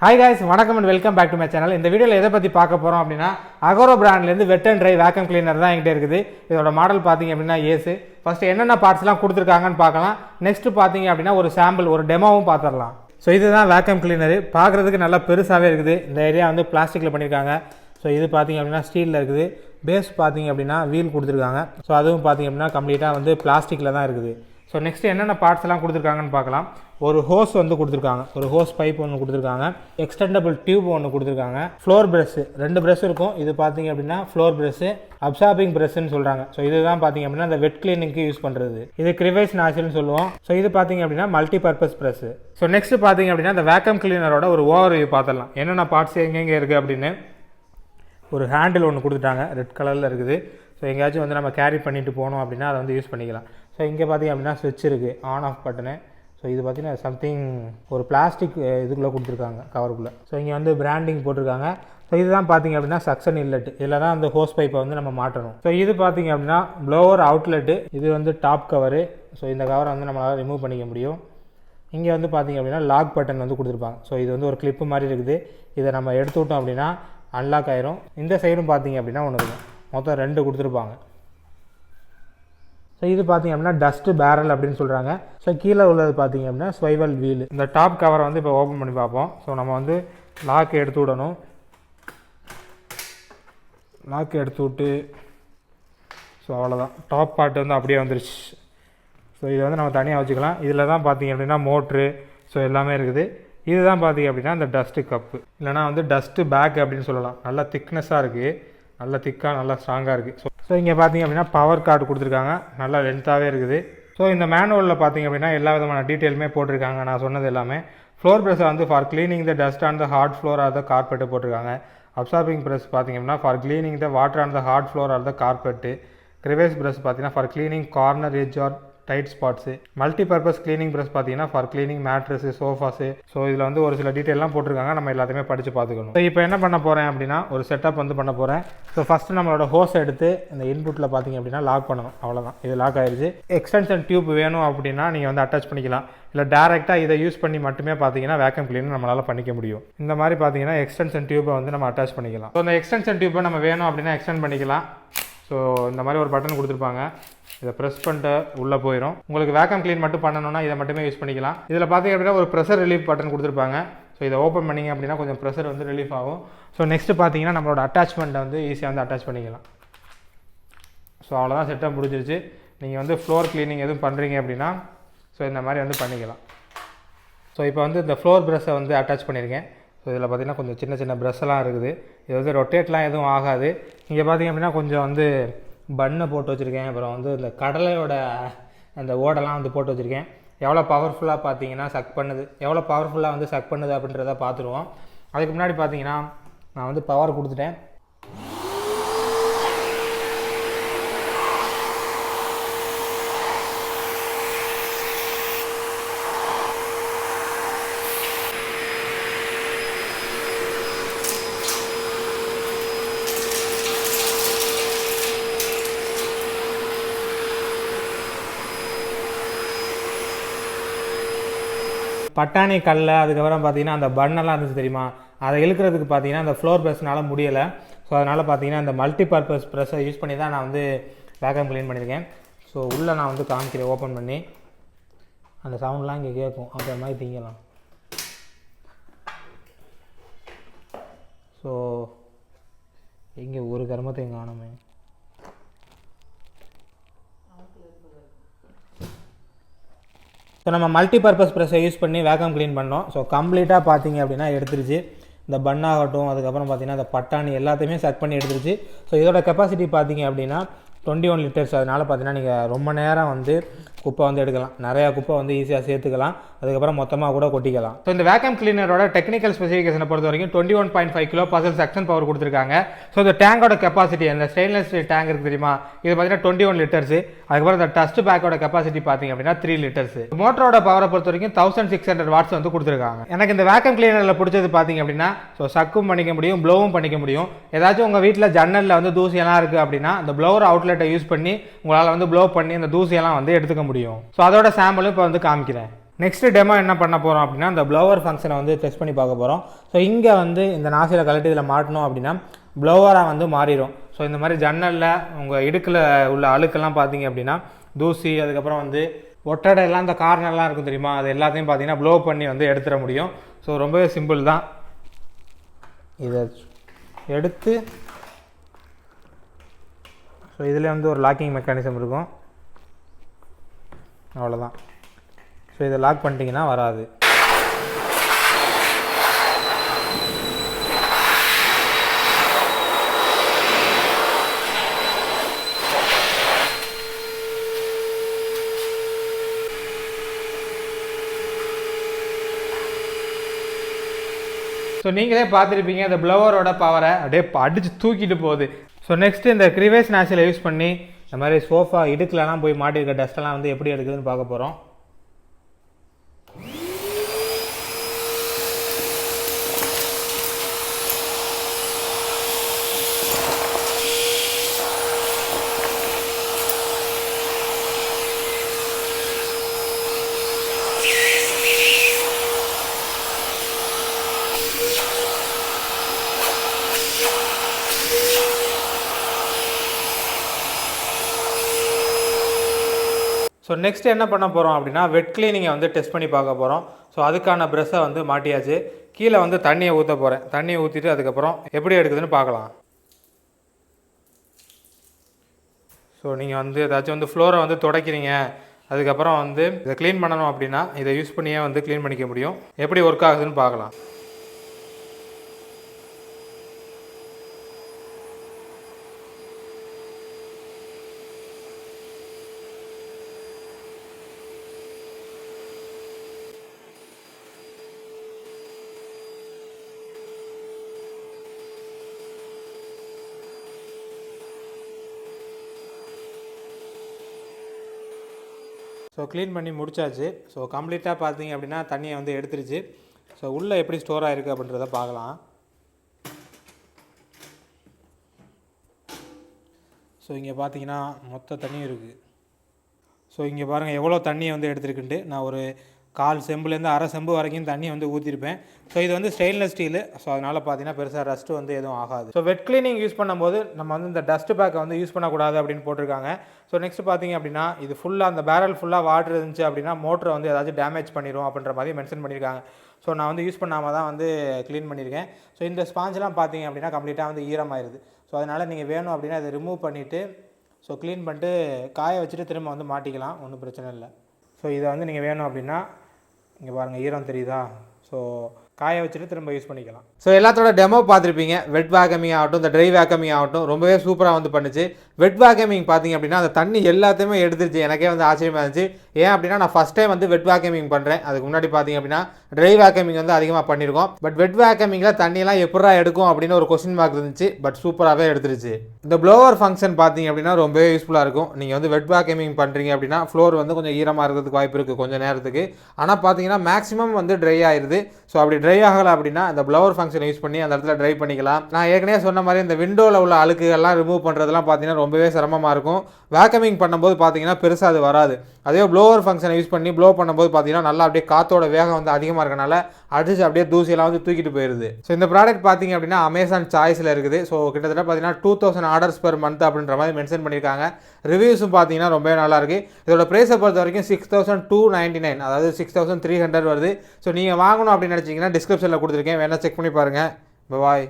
Hi guys, வணக்கம் and welcome back to my channel. இந்த வீடியோவில் எதை பற்றி பார்க்க போகிறோம் அப்படின்னா அகோரோ பிராண்ட்லேருந்து wet and dry vacuum cleaner தான் என்கிட்ட இருக்குது. இதோட மாடல் பார்த்தீங்க அப்படின்னா ஏசு. ஃபஸ்ட்டு என்னென்ன பார்ட்ஸ்லாம் கொடுத்துருக்காங்கன்னு பார்க்கலாம். நெக்ஸ்ட்டு பார்த்தீங்க அப்படின்னா ஒரு சாம்பிள் ஒரு டெமோவும் பார்த்துடலாம். ஸோ இதுதான் வேக்கம் கிளீனரு. பார்க்குறதுக்கு நல்லா பெருசாகவே இருக்குது. இந்த ஏரியா வந்து பிளாஸ்டிக்கில் பண்ணியிருக்காங்க. ஸோ இது பார்த்தீங்க அப்படின்னா ஸ்டீலில் இருக்குது. பேஸ் பார்த்தீங்க அப்படின்னா வீல் கொடுத்துருக்காங்க. ஸோ அதுவும் பார்த்தீங்க அப்படின்னா கம்ப்ளீட்டாக வந்து பிளாஸ்டிக்கில் தான் இருக்குது. ஸோ நெக்ஸ்ட்டு என்னென்ன பார்ட்ஸ் எல்லாம் கொடுத்துருக்காங்கன்னு பார்க்கலாம். ஒரு ஹோஸ் வந்து கொடுத்துருக்காங்க, ஒரு ஹோஸ் பைப் ஒன்று கொடுத்துருக்காங்க, எக்ஸ்டெண்டபிள் டியூப் ஒன்று கொடுத்துருக்காங்க, ஃப்ளோர் ப்ரெஷ்ஷு 2 ப்ரெஷ் இருக்கும். இது பார்த்தீங்க அப்படின்னா ஃப்ளோர் ப்ரெஷ்ஷு, அப்சார்பிங் ப்ரெஷ்ஷுன்னு சொல்கிறாங்க. ஸோ இதுதான் பார்த்தீங்க அப்படின்னா அந்த வெட் கிளீனிங்க்கு யூஸ் பண்ணுறது. இது crevice நாசில்னு சொல்லுவோம். ஸோ இது பார்த்தீங்க அப்படின்னா மல்டிபர்பஸ் ப்ரெஷ்ஷு. ஸோ நெக்ஸ்ட் பார்த்தீங்க அப்படின்னா இந்த வேக்கம் கிளீனரோட ஒரு ஓவர்வியூ பார்த்துடலாம். என்னென்ன பார்ட்ஸ் எங்கெங்கே இருக்குது அப்படின்னு. ஒரு ஹேண்டில் ஒன்று கொடுத்துட்டாங்க, ரெட் கலரில் இருக்குது. ஸோ எங்கேயாச்சும் வந்து நம்ம கேரி பண்ணிட்டு போனோம் அப்படின்னா அதை வந்து யூஸ் பண்ணிக்கலாம். ஸோ இங்கே பார்த்தீங்க அப்படின்னா ஸ்விட்ச் இருக்குது, ஆன் ஆஃப் பட்டனு. ஸோ இது பார்த்தீங்கன்னா சம்திங் ஒரு பிளாஸ்டிக் இதுக்குள்ளே கொடுத்துருக்காங்க, கவருக்குள்ளே. ஸோ இங்கே வந்து பிராண்டிங் போட்டிருக்காங்க. ஸோ இதுதான் பார்த்தீங்க அப்படின்னா சக்ஷன் இன்லெட். இதில் தான் அந்த ஹோஸ் பைப்பை வந்து நம்ம மாட்டணும். ஸோ இது பார்த்தீங்க அப்படின்னா ப்ளோவர் அவுட்லெட்டு. இது வந்து டாப் கவரு. ஸோ இந்த கவரை வந்து நம்மளால் ரிமூவ் பண்ணிக்க முடியும். இங்கே வந்து பார்த்தீங்க அப்படின்னா லாக் பட்டன் வந்து கொடுத்துருப்பாங்க. ஸோ இது வந்து ஒரு கிளிப்பு மாதிரி இருக்குது. இதை நம்ம எடுத்து விட்டோம் அப்படின்னா அன்லாக் ஆயிரும். இந்த சைடும் பார்த்தீங்க அப்படின்னா ஒன்று இருக்கும். மொத்தம் 2 கொடுத்துருப்பாங்க. ஸோ இது பார்த்தீங்க அப்படின்னா டஸ்ட்டு பேரல் அப்படின்னு சொல்கிறாங்க. ஸோ கீழே உள்ளது பார்த்தீங்க அப்படின்னா ஸ்வைவல் வீல். இந்த டாப் கவரை வந்து இப்போ ஓப்பன் பண்ணி பார்ப்போம். ஸோ நம்ம வந்து லாக் எடுத்து விடணும். லாக் எடுத்து விட்டு ஸோ அவ்வளோதான், டாப் பார்ட் வந்து அப்படியே வந்துருச்சு. ஸோ இதை வந்து நம்ம தனியாக வச்சுக்கலாம். இதில் தான் பார்த்தீங்க அப்படின்னா மோட்ரு ஸோ எல்லாமே இருக்குது. இதுதான் பார்த்தீங்க அப்படின்னா இந்த டஸ்ட்டு கப்பு, இல்லைனா வந்து டஸ்ட்டு பேக் அப்படின்னு சொல்லலாம். நல்லா திக்னஸாக இருக்குது, நல்லா திக்காக நல்லா ஸ்ட்ராங்காக இருக்குது. ஸோ இங்கே பார்த்தீங்க அப்படின்னா பவர் கார்டு கொடுத்துருக்காங்க, நல்லா லென்த்தாகவே இருக்குது. ஸோ இந்த மேனுவலில் பார்த்தீங்க அப்படின்னா எல்லா விதமான டீட்டெயிலுமே போட்டிருக்காங்க. நான் சொன்னது எல்லாமே. ஃப்ளோர் ப்ரெஷ்ஷை வந்து for cleaning the dust on the hard floor or the carpet போட்டிருக்காங்க. அப்சார்பிங் ப்ரெஷ் பார்த்தீங்க அப்படின்னா for cleaning the water on the hard floor or the carpet. crevice brush பார்த்தீங்கன்னா for cleaning corner edge or tight spots. Multipurpose cleaning brush பார்த்தீங்கன்னா for cleaning mattress, sofas. So இதில் வந்து ஒரு சில டீட்டெயிலாம் போட்டிருக்காங்க, நம்ம எல்லாத்தையுமே படித்து பார்த்துக்கணும். ஸோ இப்போ என்ன பண்ண போகிறேன் அப்படின்னா ஒரு செட்டப் வந்து பண்ண போகிறேன். ஸோ ஃபஸ்ட்டு நம்மளோட ஹோஸை எடுத்து இந்த இன்புட்டில் பார்த்தீங்க அப்படின்னா லாக் பண்ணணும். அவ்வளோதான், இது லாக் ஆயிடுச்சு. எக்ஸ்டென்ஷன் டியூப் வேணும் அப்படின்னா நீங்கள் வந்து அட்டாச் பண்ணிக்கலாம். இல்லை டேரெக்டாக இதை யூஸ் பண்ணி மட்டுமே பார்த்தீங்கன்னா வேக்கம் கிளீனர் நம்மளால் பண்ணிக்க முடியும். இந்த மாதிரி பார்த்தீங்கன்னா எக்ஸ்டென்ஷன் டியூப்பை வந்து நம்ம அட்டாச் பண்ணிக்கலாம். ஸோ இந்த எக்ஸ்டென்ஷன் டியூப்பை நம்ம வேணும் அப்படின்னா எக்ஸ்டெண்ட் பண்ணிக்கலாம். ஸோ இந்த மாதிரி ஒரு பட்டன் கொடுத்துருப்பாங்க, இதை ப்ரெஸ் பண்ணிட்டு உள்ளே போயிடும். உங்களுக்கு வேக்கம் க்ளீன் மட்டும் பண்ணணும்னா இதை மட்டுமே யூஸ் பண்ணிக்கலாம். இதில் பார்த்தீங்க அப்படின்னா ஒரு ப்ரெஷர் ரிலீஃப் பட்டன் கொடுத்துருப்பாங்க. ஸோ இதை ஓப்பன் பண்ணிங்க அப்படின்னா கொஞ்சம் ப்ரெஷர் வந்து ரிலீஃப் ஆகும். ஸோ நெக்ஸ்ட்டு பார்த்தீங்கன்னா நம்மளோட அட்டாச்மெண்ட்டை வந்து ஈஸியாக வந்து அட்டாச் பண்ணிக்கலாம். ஸோ அவ்வளோதான், செட்டப் முடிஞ்சிருச்சு. நீங்கள் வந்து ஃப்ளோர் க்ளீனிங் எதுவும் பண்ணுறீங்க அப்படின்னா ஸோ இந்த மாதிரி வந்து பண்ணிக்கலாம். ஸோ இப்போ வந்து இந்த ஃப்ளோர் ப்ரெஷ்ஷை வந்து அட்டாச் பண்ணியிருக்கேன். ஸோ இதில் பார்த்திங்கன்னா கொஞ்சம் சின்ன சின்ன ப்ரெஷ்ஷெல்லாம் இருக்குது. இது வந்து ரொட்டேட்லாம் எதுவும் ஆகாது. இங்கே பார்த்திங்க அப்படின்னா கொஞ்சம் வந்து பன்னை போட்டு வச்சுருக்கேன். அப்புறம் வந்து இந்த கடலையோட அந்த ஓடெல்லாம் வந்து போட்டு வச்சுருக்கேன். எவ்வளோ பவர்ஃபுல்லாக பார்த்தீங்கன்னா சக் பண்ணுது, எவ்வளோ பவர்ஃபுல்லாக வந்து சக் பண்ணுது அப்படின்றத பார்த்துருவோம். அதுக்கு முன்னாடி பார்த்தீங்கன்னா நான் வந்து பவர் கொடுத்துட்டேன். பட்டாணி கல்லை அதுக்கப்புறம் பார்த்தீங்கன்னா அந்த பன்னெல்லாம் இருந்துச்சு தெரியுமா, அதை இழுக்கிறதுக்கு பார்த்தீங்கன்னா அந்த ஃப்ளோர் ப்ரெஷ்னால் முடியலை. ஸோ அதனால் பார்த்தீங்கன்னா இந்த மல்டிபர்பஸ் ப்ரெஷ்ஷை யூஸ் பண்ணி தான் நான் வந்து வேக்கம் க்ளீன் பண்ணியிருக்கேன். ஸோ உள்ளே நான் வந்து காமிக்கிறேன் ஓப்பன் பண்ணி. அந்த சவுண்ட்லாம் இங்கே கேட்கும், அந்த மாதிரி திங்கலாம். ஸோ இங்கே ஒரு கர்மத்தை இங்கே காணுமே. ஸோ நம்ம மல்டிபர்பஸ் ப்ரெஷ்ஷை யூஸ் பண்ணி வேக்கம் க்ளீன் பண்ணோம். ஸோ கம்ப்ளீட்டாக பார்த்தீங்க அப்படின்னா எடுத்துருச்சு. இந்த பன்னாகட்டும் அதுக்கப்புறம் பார்த்தீங்கன்னா இந்த பட்டாணி எல்லாத்தையுமே செட் பண்ணி எடுத்துருச்சு. ஸோ இதோட கெப்பாசிட்டி பார்த்தீங்க அப்படின்னா 21 லிட்டர்ஸ். அதனால் பார்த்தீங்கன்னா நீங்கள் ரொம்ப நேரம் வந்து குப்பை வந்து எடுக்கலாம், நிறையா குப்பை வந்து ஈஸியாக சேர்த்துக்கலாம், அதுக்கப்புறம் மொத்தமாக கூட கொட்டிக்கலாம். ஸோ இந்த வேக்கம் கிளீனரோட டெக்னிக்கல் ஸ்பெசிஃபிகேஷனை பொறுத்த வரைக்கும் 21.5 கிலோ பர்சல் சக்ஷன் பவர் கொடுத்துருக்காங்க. ஸோ இந்த டேங்கோட கெப்பாசிட்டி, அந்த ஸ்டெயின்லெஸ் ஸ்டீல் டேங்க் இருக்குது தெரியுமா, இது பார்த்தீங்கன்னா 21 லிட்டர்ஸ். அதுக்கப்புறம் இந்த டஸ்ட் பேக்கோட கெப்பாசிட்டி பார்த்தீங்க அப்படின்னா 3 லிட்டர்ஸ். மோட்டரோட பவரை பொறுத்த வரைக்கும் 1600 வாட்ஸ் வந்து கொடுத்துருக்காங்க. எனக்கு இந்த வேக்கம் கிளீனரில் பிடிச்சது பார்த்தீங்க அப்படின்னா ஸோ சக்கும் பண்ணிக்க முடியும், ப்ளோவும் பண்ணிக்க முடியும். ஏதாச்சும் உங்கள் வீட்டில் ஜன்னலில் வந்து தூசியெல்லாம் இருக்குது அப்படின்னா அந்த ப்ளோவர் அவுட்லெட்டை யூஸ் பண்ணி உங்களால் வந்து ப்ளோ பண்ணி அந்த தூசியெல்லாம் வந்து எடுத்துக்க முடியும். ஸோ அதோட சாம்பிளும் இப்போ வந்து காமிக்கிறேன். நெக்ஸ்ட்டு டெமோ என்ன பண்ண போகிறோம் அப்படின்னா இந்த ப்ளோவர் ஃபங்க்ஷனை வந்து டெஸ்ட் பண்ணி பார்க்க போகிறோம். ஸோ இங்கே வந்து இந்த நாசிலை கழட்டி இதில் மாட்டணும் அப்படின்னா ப்ளோவராக வந்து மாறிடும். ஸோ இந்த மாதிரி ஜன்னலில் உங்கள் இடுக்கில் உள்ள அழுக்கெல்லாம் பார்த்தீங்க அப்படின்னா தூசி, அதுக்கப்புறம் வந்து ஒட்டடையெல்லாம் இந்த கார்னர்லாம் இருக்கும் தெரியுமா, அது எல்லாத்தையும் பார்த்தீங்கன்னா ப்ளோ பண்ணி வந்து எடுத்துட முடியும். ஸோ ரொம்பவே சிம்பிள் தான். இதை எடுத்து ஸோ இதில் வந்து ஒரு லாக்கிங் மெக்கானிசம் இருக்கும், அவ்வளோதான். ஸோ இதை லாக் பண்ணிட்டீங்கன்னா வராது. ஸோ நீங்களே பார்த்துருப்பீங்க இந்த ப்ளவரோட பவரை அப்படியே அடித்து தூக்கிட்டு போகுது. ஸோ நெக்ஸ்ட்டு இந்த க்ரிவேஸ் நாசிலை யூஸ் பண்ணி இந்த மாதிரி சோஃபா இடுக்கலலாம் போய் மாட்டிருக்க டஸ்ட்டெல்லாம் வந்து எப்படி எடுக்குதுன்னு பார்க்க போகிறோம். ஸோ நெக்ஸ்ட் என்ன பண்ண போகிறோம் அப்படின்னா வெட் கிளீனிங்கை வந்து டெஸ்ட் பண்ணி பார்க்க போகிறோம். ஸோ அதுக்கான ப்ரெஷ்ஷை வந்து மாட்டியாச்சு. கீழே வந்து தண்ணியை ஊற்ற போகிறேன். தண்ணியை ஊற்றிட்டு அதுக்கப்புறம் எப்படி எடுக்குதுன்னு பார்க்கலாம். ஸோ நீங்கள் வந்து ஏதாச்சும் வந்து ஃப்ளோரை வந்து துடைக்கிறீங்க, அதுக்கப்புறம் வந்து இதை க்ளீன் பண்ணணும் அப்படின்னா இதை யூஸ் பண்ணியே வந்து க்ளீன் பண்ணிக்க முடியும். எப்படி ஒர்க் ஆகுதுன்னு பார்க்கலாம். ஸோ க்ளீன் பண்ணி முடிச்சாச்சு. ஸோ கம்ப்ளீட்டாக பார்த்தீங்க அப்படின்னா தண்ணியை வந்து எடுத்துருச்சு. ஸோ உள்ளே எப்படி ஸ்டோர் ஆகிருக்கு அப்படின்றத பார்க்கலாம். ஸோ இங்கே பார்த்தீங்கன்னா மொத்த தண்ணியும் இருக்குது. ஸோ இங்கே பாருங்கள் எவ்வளோ தண்ணியை வந்து எடுத்துருக்குன்ட்டு. நான் ஒரு 1/4 செம்புலேருந்து 1/2 செம்பு வரைக்கும் தண்ணி வந்து ஊற்றிருப்பேன். ஸோ இது வந்து ஸ்டெயின்லெஸ் ஸ்டீலு. ஸோ அதனால் பார்த்தீங்கன்னா பெருசாக ரஸ்ட்டு வந்து எதுவும் ஆகாது. ஸோ வெட் கிளீனிங் யூஸ் பண்ணும்போது நம்ம வந்து இந்த டஸ்ட் பேக்கை வந்து யூஸ் பண்ணக்கூடாது அப்படின்னு போட்டிருக்காங்க. ஸோ நெக்ஸ்ட் பார்த்தீங்க அப்படின்னா இது ஃபுல்லாக அந்த பேரல் ஃபுல்லாக வாட்டர் இருந்துச்சு அப்படின்னா மோட்டரை வந்து ஏதாச்சும் டேமேஜ் பண்ணிடும் அப்படின்ற மாதிரி மென்ஷன் பண்ணியிருக்காங்க. ஸோ நான் வந்து யூஸ் பண்ணாமல் தான் வந்து க்ளீன் பண்ணியிருக்கேன். ஸோ இந்த ஸ்பாஞ்செலாம் பார்த்தீங்க அப்படின்னா கம்ப்ளீட்டாக வந்து ஈரமாயிருது. ஸோ அதனால் நீங்கள் வேணும் அப்படின்னா அதை ரிமூவ் பண்ணிவிட்டு ஸோ க்ளீன் பண்ணிட்டு காய வச்சுட்டு திரும்ப வந்து மாட்டிக்கலாம், ஒன்றும் பிரச்சனை இல்லை. ஸோ இதை வந்து நீங்கள் வேணும் அப்படின்னா இங்கே பாருங்கள் ஈரம் தெரியுதா, ஸோ காய வச்சுட்டு திரும்ப யூஸ் பண்ணிக்கலாம். ஸோ எல்லாத்தோட டெமோ பார்த்துருப்பீங்க. வெட் வேக்கமிங் ஆகட்டும், இந்த ட்ரை வேக்கமிங் ஆகட்டும் ரொம்பவே சூப்பராக வந்து பண்ணுச்சு. வெட் வேக்கமிங் பார்த்தீங்க அப்படின்னா அந்த தண்ணி எல்லாத்தையுமே எடுத்துருச்சு. எனக்கே வந்து ஆச்சரியமாக இருந்துச்சு. ஏன் அப்படின்னா நான் ஃபஸ்ட் டைம் வந்து வெட் வேக்கமிங் பண்ணுறேன். அதுக்கு முன்னாடி பார்த்தீங்க அப்படின்னா ட்ரை வேக்கமிங் வந்து அதிகமாக பண்ணியிருக்கோம். பட் வெட் வேக்கமிங்கில் தண்ணியெல்லாம் எப்படா எடுக்கும் அப்படின்னு ஒரு கொஸ்டின் மார்க் இருந்துச்சு. பட் சூப்பராகவே எடுத்துருச்சு. இந்த ப்ளோவர் ஃபங்க்ஷன் பார்த்தீங்க அப்படின்னா ரொம்பவே யூஸ்ஃபுல்லாக இருக்கும். நீங்கள் வந்து வெட் வேக்கமிங் பண்ணுறீங்க அப்படின்னா ஃப்ளோர் வந்து கொஞ்சம் ஈரமாக இருக்கிறதுக்கு வாய்ப்பு இருக்குது கொஞ்சம் நேரத்துக்கு. ஆனால் பார்த்தீங்கன்னா மேக்ஸிமம் வந்து ட்ரை ஆயிடுது. ஸோ அப்படி ட்ரை ஆகலை அப்படின்னா இந்த ப்ளவர் ஃபங்க்ஷனை யூஸ் பண்ணி அந்த இடத்துல ட்ரை பண்ணிக்கலாம். நான் ஏற்கனவே சொன்ன மாதிரி இந்த விண்டோவில் உள்ள அழுக்குகள்லாம் ரிமூவ் பண்ணுறதுலாம் பார்த்தீங்கன்னா ரொம்பவே சிரமமாக இருக்கும். வேக்கமிங் பண்ணும்போது பார்த்தீங்கன்னா பெருசாக அது வராது. அதே ப்ளோவர் ஃபங்க்ஷனை யூஸ் பண்ணி ப்ளோ பண்ணும்போது பார்த்தீங்கன்னா நல்லா அப்படியே காற்றோட வேகம் வந்து அதிகமாக இருக்கனால அடிச்சு அப்படியே தூசியெல்லாம் வந்து தூக்கிட்டு போயிடுது. ஸோ இந்த ப்ராடக்ட் பார்த்தீங்க அப்படின்னா அமேசான் சாய்ஸில் இருக்குது. ஸோ கிட்டத்தட்ட பார்த்தீங்கன்னா 2000 ஆர்டர்ஸ் பெர் மந்த் அப்படின்ற மாதிரி மென்ஷன் பண்ணியிருக்காங்க. ரிவ்யூஸும் பார்த்தீங்கன்னா ரொம்பவே நல்லாயிருக்கு. இதோட ப்ரைஸை பொறுத்த வரைக்கும் 6299, அதாவது 6300 வருது. ஸோ நீங்கள் வாங்கணும் அப்படின்னு நினச்சிங்கன்னா டிஸ்கிரிப்ஷனில் கொடுத்துருக்கேன், வேணால் செக் பண்ணி பாருங்கள். பாய்.